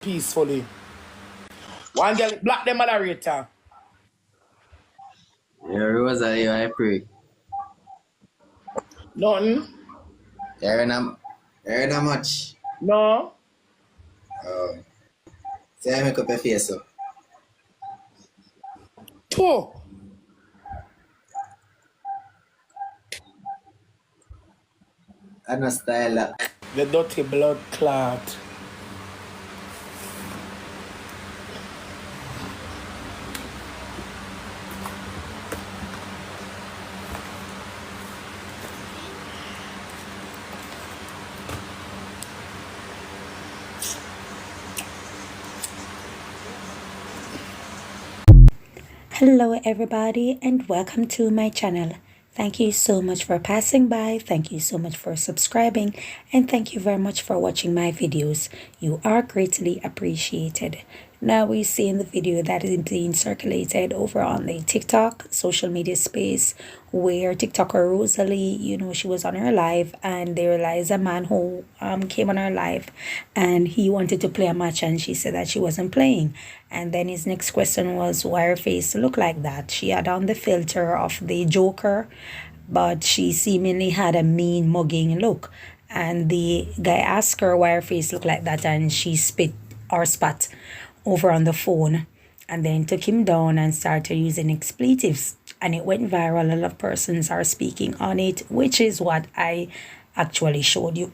peacefully. One girl block the moderator. Yeah, Rosealee, I pray. Nothing. You're not much. No. Oh. Say I make up your face up. Two. I no style that. The dirty blood clot. Hello everybody and welcome to my channel. Thank you so much for passing by, thank you so much for subscribing, and thank you very much for watching my videos. You are greatly appreciated. Now we see in the video that is being circulated over on the TikTok social media space where TikToker Rosealee, she was on her live and there lies a man who came on her live and he wanted to play a match and she said that she wasn't playing. And then his next question was why her face looked like that. She had on the filter of the Joker, but she seemingly had a mean mugging look. And the guy asked her why her face looked like that and she spit or spat over on the phone and then took him down and started using expletives and it went viral. A lot of persons are speaking on it, which is what I actually showed you.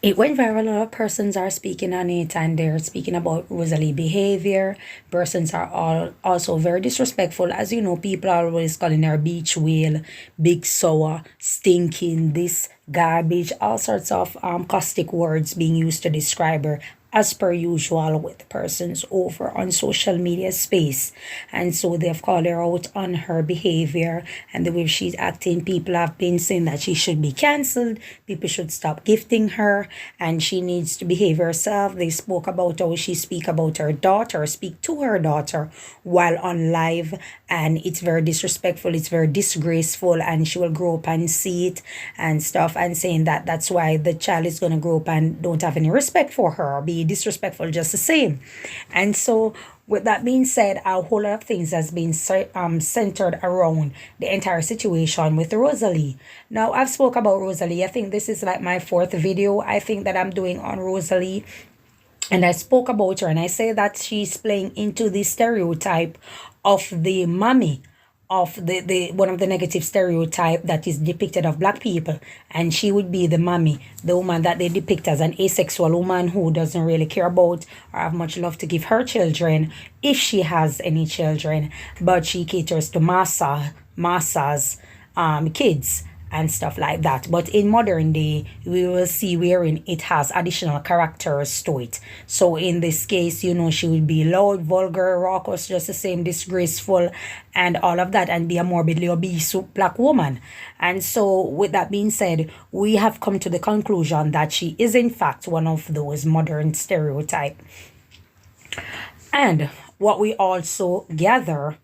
It went viral. A lot of persons are speaking on it and they're speaking about Rosealee behavior. Persons are all also very disrespectful. As you know, people are always calling her beach whale, big sour, stinking, this garbage, all sorts of caustic words being used to describe her, as per usual with persons over on social media space. And so they've called her out on her behavior and the way she's acting. People have been saying that she should be cancelled, people should stop gifting her, and she needs to behave herself. They spoke about how she speak about her daughter, speak to her daughter while on live, and it's very disrespectful, it's very disgraceful, and she will grow up and see it and stuff, and saying that that's why the child is going to grow up and don't have any respect for her or be disrespectful just the same. And so with that being said, a whole lot of things has been centered around the entire situation with Rosealee. Now I've spoke about Rosealee. I think this is like my fourth video I think that I'm doing on Rosealee, and I spoke about her and I say that she's playing into the stereotype of the mommy of the one of the negative stereotype that is depicted of black people, and she would be the mommy, the woman that they depict as an asexual woman who doesn't really care about or have much love to give her children, if she has any children, but she caters to masses kids and stuff like that. But in modern day, we will see wherein it has additional characters to it. So in this case, she would be loud, vulgar, raucous, just the same, disgraceful, and all of that, and be a morbidly obese black woman. And so with that being said, we have come to the conclusion that she is in fact one of those modern stereotype. And what we also gather,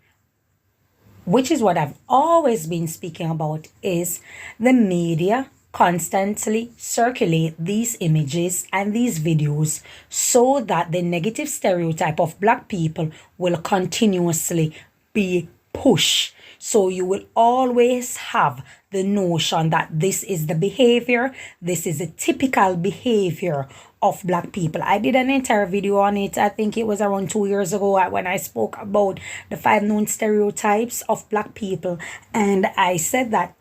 which is what I've always been speaking about, is the media constantly circulate these images and these videos so that the negative stereotype of black people will continuously be pushed. So you will always have the notion that this is the behavior, this is a typical behavior of black people. I did an entire video on it. I think it was around 2 years ago when I spoke about the 5 known stereotypes of black people. And I said that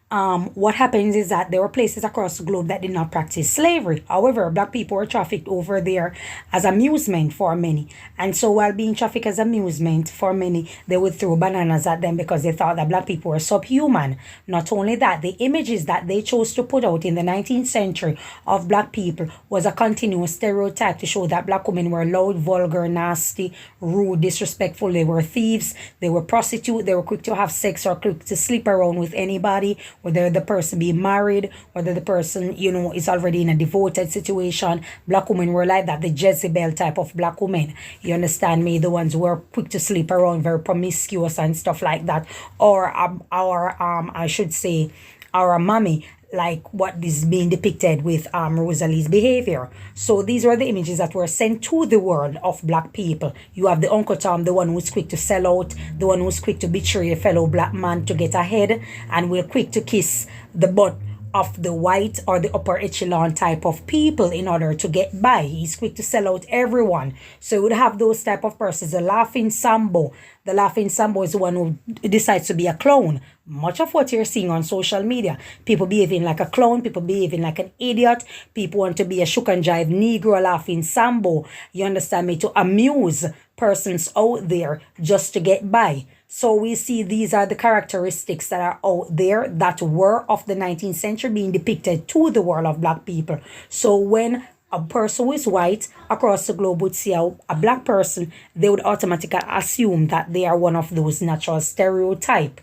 what happens is that there were places across the globe that did not practice slavery. However, black people were trafficked over there as amusement for many. And so while being trafficked as amusement for many, they would throw bananas at them because they thought that black people were subhuman. Not only that, the images that they chose to put out in the 19th century of black people was a continuous stereotype to show that black women were loud, vulgar, nasty, rude, disrespectful. They were thieves, they were prostitutes, they were quick to have sex or quick to sleep around with anybody, whether the person be married, whether the person, is already in a devoted situation. Black women were like that, the Jezebel type of black women. You understand me? The ones who were quick to sleep around, very promiscuous and stuff like that. Or I should say, our mommy, like what is being depicted with Rosalee's behavior. So these were the images that were sent to the world of black people. You have the Uncle Tom, the one who's quick to sell out, the one who's quick to betray a fellow black man to get ahead, and will quick to kiss the butt of the white or the upper echelon type of people in order to get by. He's quick to sell out everyone. So you would have those type of persons. The laughing Sambo. The laughing Sambo is the one who decides to be a clown. Much of what you're seeing on social media. People behaving like a clown. People behaving like an idiot. People want to be a shook and jive Negro laughing Sambo. You understand me? To amuse persons out there just to get by. So we see these are the characteristics that are out there that were of the 19th century being depicted to the world of black people. So when a person who is white across the globe would see a black person, they would automatically assume that they are one of those natural stereotype,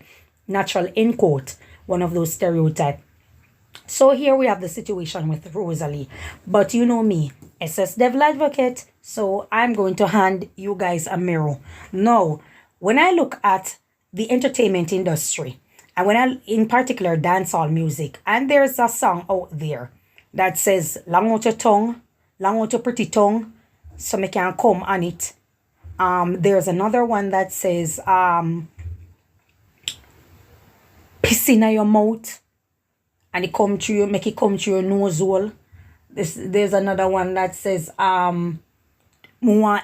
natural in quote, one of those stereotype. So here we have the situation with Rosealee. But you know me, SS Devil Advocate, so I'm going to hand you guys a mirror. Now, when I look at the entertainment industry, and when I, in particular, dancehall music, and there's a song out there that says, long out your tongue, long out your pretty tongue, so me can come on it. There's another one that says, piss in your mouth, and it come through, make it come through your nose hole. There's another one that says, Mua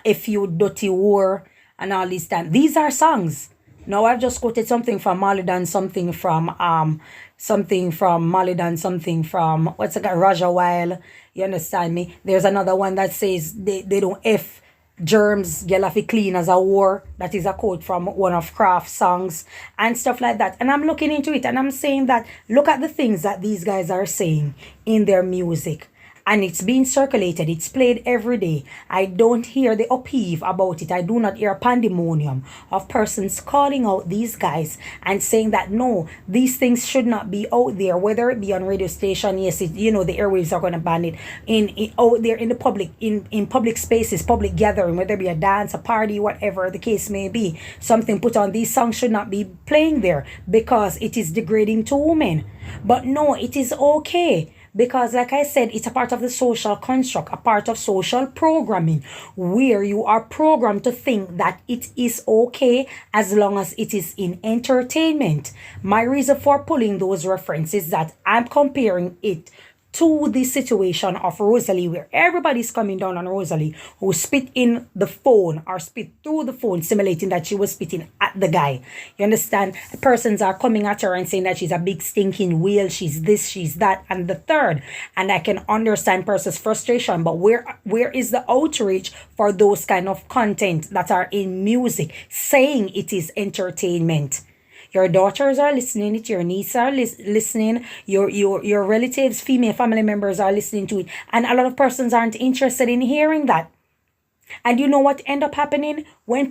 if you dirty whore, and all these things. These are songs. Now I've just quoted something from Malidan, something from Malidan, something from what's it got, Raja Weil. You understand me? There's another one that says they don't F germs, get off clean as a war. That is a quote from one of Kraft's songs and stuff like that. And I'm looking into it and I'm saying that look at the things that these guys are saying in their music. And it's being circulated. It's played every day. I don't hear the upheave about it. I do not hear pandemonium of persons calling out these guys and saying that no, these things should not be out there, whether it be on radio station. Yes, it, you know, the airwaves are going to ban it in out there in the public, in public spaces, public gathering, whether it be a dance, a party, whatever the case may be. Something put on. These songs should not be playing there because it is degrading to women. But no, it is okay. Because like I said, it's a part of the social construct, a part of social programming, where you are programmed to think that it is okay as long as it is in entertainment. My reason for pulling those references is that I'm comparing it to the situation of Rosealee, where everybody's coming down on Rosealee, who spit in the phone or spit through the phone, simulating that she was spitting at the guy. You understand? The persons are coming at her and saying that she's a big stinking whale, she's this, she's that, and the third. And I can understand persons' frustration, but where is the outreach for those kind of content that are in music, saying it is entertainment? Your daughters are listening it, your nieces are listening, your relatives, female family members are listening to it. And a lot of persons aren't interested in hearing that. And you know what end up happening? When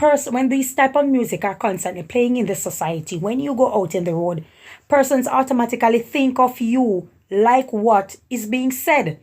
these type of music are constantly playing in the society, when you go out in the road, persons automatically think of you like what is being said.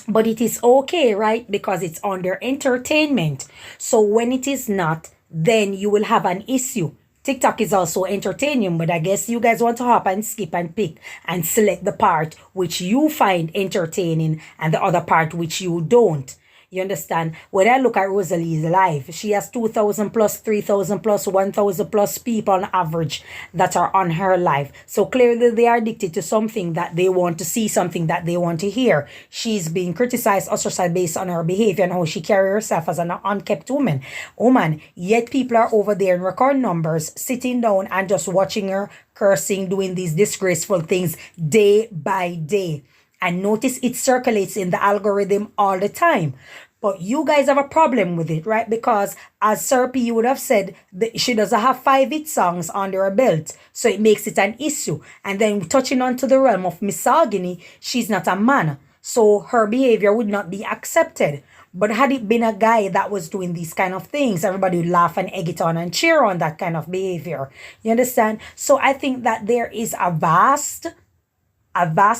But it is okay, right? Because it's under entertainment. So when it is not, then you will have an issue. TikTok is also entertaining, but I guess you guys want to hop and skip and pick and select the part which you find entertaining and the other part which you don't. You understand? When I look at Rosalee's live, she has 2,000 plus, 3,000 plus, 1,000 plus people on average that are on her live. So clearly they are addicted to something that they want to see, something that they want to hear. She's being criticized, ostracized based on her behavior and how she carries herself as an unkept woman. Yet people are over there in record numbers, sitting down and just watching her cursing, doing these disgraceful things day by day. And notice it circulates in the algorithm all the time. But you guys have a problem with it, right? Because as Sir P would have said, she doesn't have 5 hit songs under her belt. So it makes it an issue. And then touching on to the realm of misogyny, she's not a man. So her behavior would not be accepted. But had it been a guy that was doing these kind of things, everybody would laugh and egg it on and cheer on that kind of behavior. You understand? So I think that there is a vast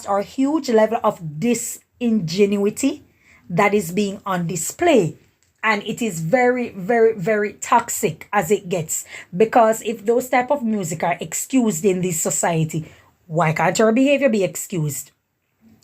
or huge level of disingenuity that is being on display. And it is very, very, very toxic as it gets. Because if those type of music are excused in this society, Why can't her behavior be excused?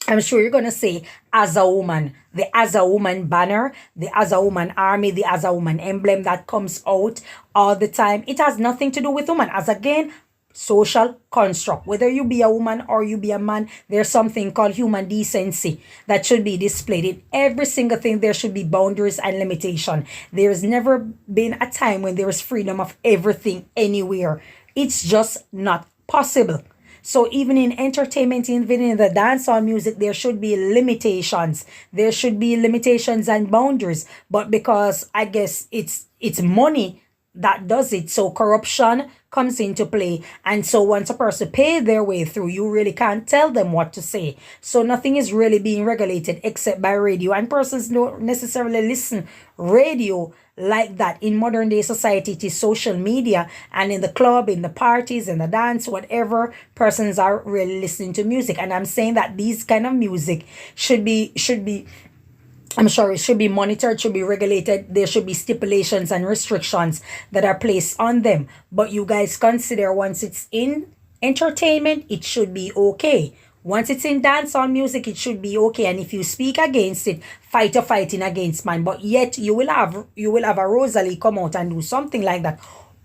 I'm sure you're going to say, as a woman, the as a woman banner, the as a woman army, the as a woman emblem that comes out all the time. It has nothing to do with woman. As again, social construct. Whether you be a woman or you be a man, there's something called human decency that should be displayed in every single thing. There should be boundaries and limitation. There's never been a time when there is freedom of everything anywhere. It's just not possible. So even in entertainment, even in the dancehall music, there should be limitations. There should be limitations and boundaries. But because I guess it's money that does it, so corruption comes into play. And so once a person pay their way through, you really can't tell them what to say. So nothing is really being regulated except by radio. And persons don't necessarily listen radio like that. In modern day society, it is social media, and in the club, in the parties, in the dance, whatever, persons are really listening to music. And I'm saying that these kind of music should be I'm sure it should be monitored, should be regulated. There should be stipulations and restrictions that are placed on them. But you guys consider once it's in entertainment, it should be okay. Once it's in dancehall music, it should be okay. And if you speak against it, fighting against man. But yet you will have a Rosealee come out and do something like that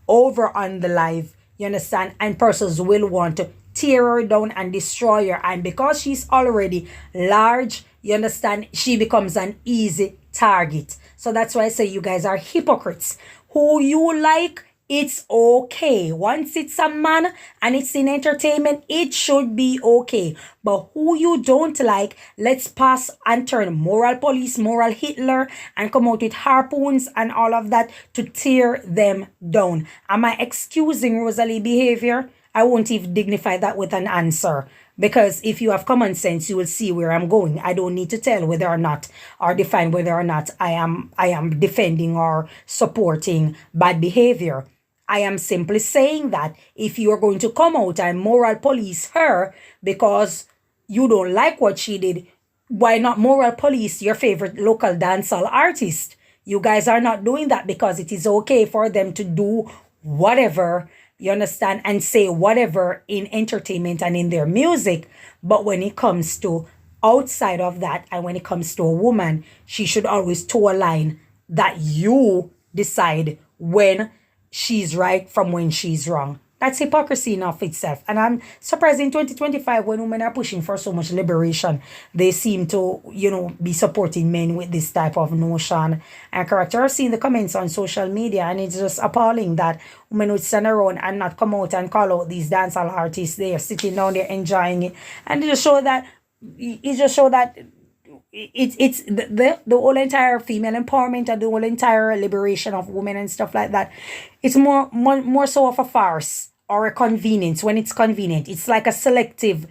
over on the live. You understand? And persons will want to tear her down and destroy her. And because she's already large, you understand, she becomes an easy target. So that's why I say you guys are hypocrites. Who you like, it's okay. Once it's a man and it's in entertainment, it should be okay. But who you don't like, let's pass and turn moral police, moral Hitler, and come out with harpoons and all of that to tear them down. Am I excusing Rosealee behavior? I won't even dignify that with an answer. Because if you have common sense, you will see where I'm going. I don't need to tell whether or not, or define whether or not I am defending or supporting bad behavior. I am simply saying that if you are going to come out and moral police her because you don't like what she did, why not moral police your favorite local dancehall artist? You guys are not doing that because it is okay for them to do whatever, you understand, and say whatever in entertainment and in their music. But when it comes to outside of that, and when it comes to a woman, she should always toe a line that you decide when she's right from when she's wrong. That's hypocrisy in of itself. And I'm surprised in 2025 when women are pushing for so much liberation, they seem to, be supporting men with this type of notion and character. I've seen the comments on social media and it's just appalling that women would stand around and not come out and call out these dancehall artists. They are sitting down there enjoying it. And it just show that it's the whole entire female empowerment and the whole entire liberation of women and stuff like that. It's more so of a farce or a convenience when it's convenient. It's like a selective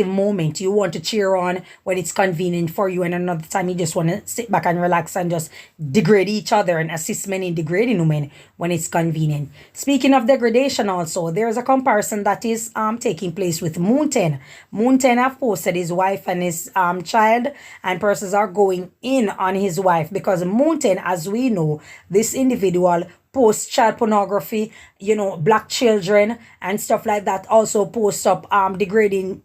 moment. You want to cheer on when it's convenient for you, and another time you just want to sit back and relax and just degrade each other and assist men in degrading women when it's convenient. Speaking of degradation also, there's a comparison that is taking place with Moon 10. Moon 10 have posted his wife and his child, and persons are going in on his wife because Moon 10, as we know, this individual post child pornography, black children and stuff like that. Also post up degrading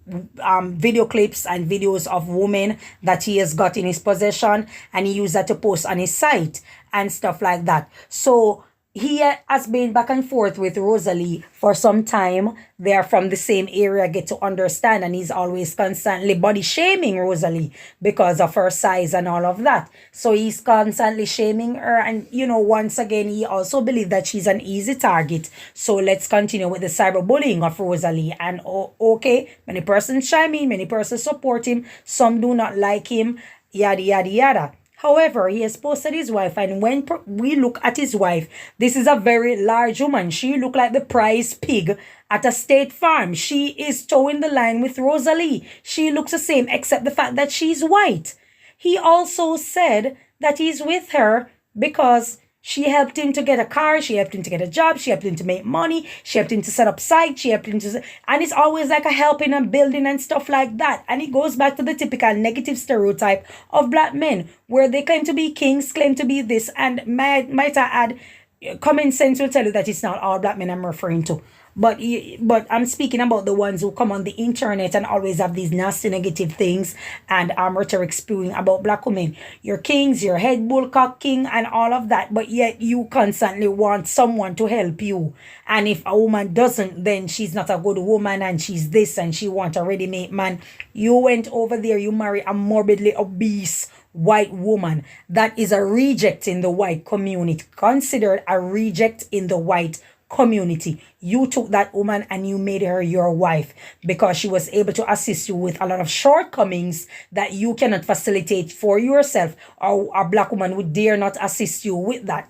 video clips and videos of women that he has got in his possession, and he used that to post on his site and stuff like that. So he has been back and forth with Rosealee for some time. They are from the same area, get to understand, and he's always constantly body shaming Rosealee because of her size and all of that. So he's constantly shaming her, and once again he also believes that she's an easy target. So let's continue with the cyberbullying of Rosealee. And okay, many persons chime in, many persons support him, some do not like him, yada yada yada. However, he has posted his wife, and when we look at his wife, this is a very large woman. She look like the prize pig at a state farm. She is towing the line with Rosealee. She looks the same except the fact that she's white. He also said that he's with her because she helped him to get a car, she helped him to get a job, she helped him to make money, she helped him to set up sites, she helped him to... And it's always like a helping and building and stuff like that. And it goes back to the typical negative stereotype of black men, where they claim to be kings, claim to be this, and might I add, common sense will tell you that it's not all black men I'm referring to. But I'm speaking about the ones who come on the internet and always have these nasty negative things and rhetoric spewing about black women. You're kings, you're head bullcock king and all of that, but yet you constantly want someone to help you. And if a woman doesn't, then she's not a good woman and she's this and she wants a ready-made man. You went over there, you marry a morbidly obese white woman that is a reject in the white community, considered a reject in the white community. You took that woman and you made her your wife because she was able to assist you with a lot of shortcomings that you cannot facilitate for yourself, or a black woman would dare not assist you with that.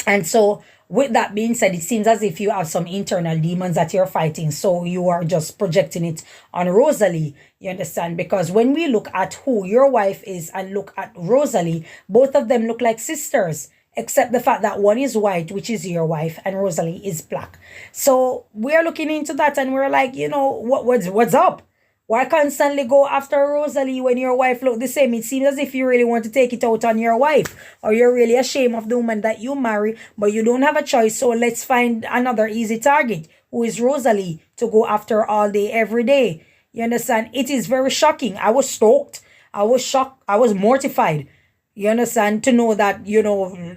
And so, with that being said, it seems as if you have some internal demons that you're fighting. So you are just projecting it on Rosealee. You understand? Because when we look at who your wife is and look at Rosealee, both of them look like sisters, except the fact that one is white, which is your wife, and Rosealee is black. So we're looking into that and we're like, you know, what's up? Why constantly go after Rosealee when your wife look the same? It seems as if you really want to take it out on your wife, or you're really ashamed of the woman that you marry, but you don't have a choice. So let's find another easy target, who is Rosealee, to go after all day, every day. You understand? It is very shocking. I was stoked. I was shocked. I was mortified. You understand? To know that, you know,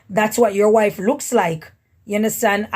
that's what your wife looks like. You understand?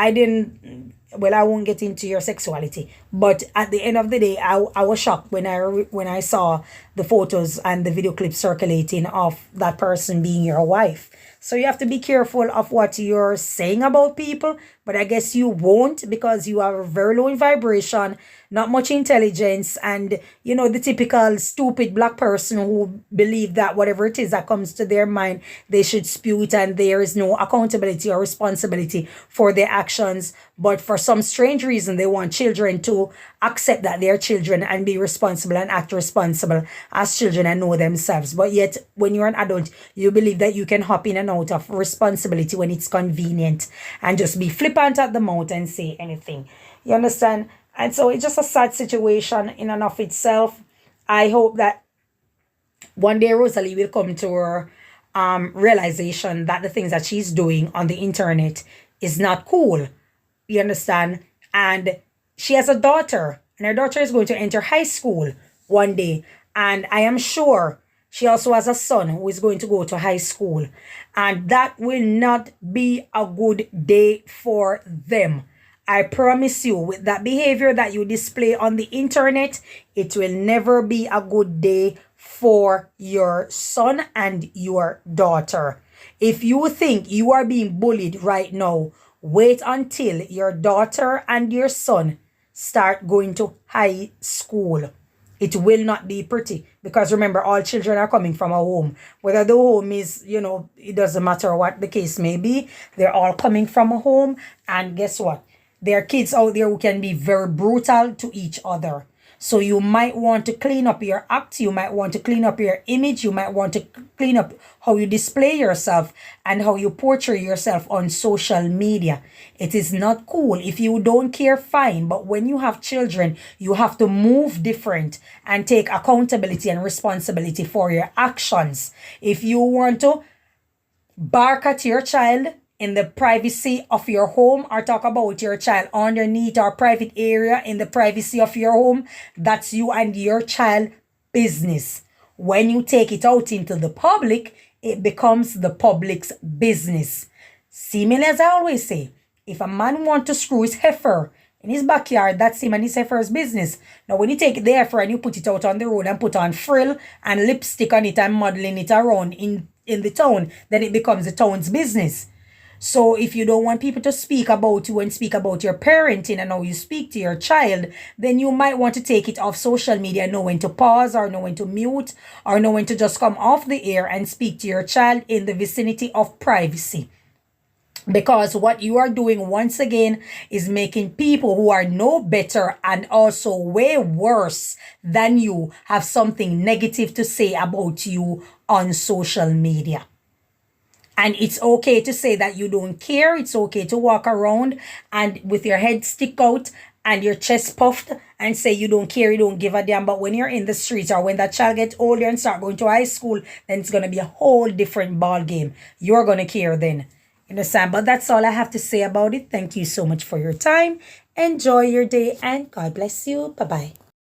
Well, I won't get into your sexuality, but at the end of the day, I was shocked when I saw the photos and the video clips circulating of that person being your wife. So you have to be careful of what you're saying about people, but I guess you won't, because you are very low in vibration, not much intelligence, and you know, the typical stupid black person who believe that whatever it is that comes to their mind, they should spew it, and there is no accountability or responsibility for their actions. But for some strange reason, they want children to accept that they're children and be responsible and act responsible as children and know themselves. But yet, when you're an adult, you believe that you can hop in and out of responsibility when it's convenient and just be flippant at the mouth and say anything. You understand? And so it's just a sad situation in and of itself. I hope that one day Rosealee will come to her realization that the things that she's doing on the internet is not cool. You understand? And she has a daughter, and her daughter is going to enter high school one day. And I am sure she also has a son who is going to go to high school. And that will not be a good day for them. I promise you, with that behavior that you display on the internet, it will never be a good day for your son and your daughter. If you think you are being bullied right now, wait until your daughter and your son start going to high school. It will not be pretty, because remember, all children are coming from a home. Whether the home is, you know, it doesn't matter what the case may be. They're all coming from a home. And guess what? There are kids out there who can be very brutal to each other. So you might want to clean up your act. You might want to clean up your image. You might want to clean up how you display yourself and how you portray yourself on social media. It is not cool. If you don't care, fine. But when you have children, you have to move different and take accountability and responsibility for your actions. If you want to bark at your child in the privacy of your home, or talk about your child underneath or private area in the privacy of your home, that's you and your child business. When you take it out into the public, it becomes the public's business. Similar, as I always say, if a man wants to screw his heifer in his backyard, that's him and his heifer's business. Now, when you take the heifer and you put it out on the road and put on frill and lipstick on it and modeling it around in the town, then it becomes the town's business. So if you don't want people to speak about you and speak about your parenting and how you speak to your child, then you might want to take it off social media, know when to pause or know when to mute or know when to just come off the air and speak to your child in the vicinity of privacy. Because what you are doing, once again, is making people who are no better and also way worse than you have something negative to say about you on social media. And it's okay to say that you don't care. It's okay to walk around and with your head stick out and your chest puffed and say you don't care, you don't give a damn. But when you're in the streets or when that child gets older and start going to high school, then it's going to be a whole different ball game. You're going to care then. You understand? But that's all I have to say about it. Thank you so much for your time. Enjoy your day and God bless you. Bye-bye.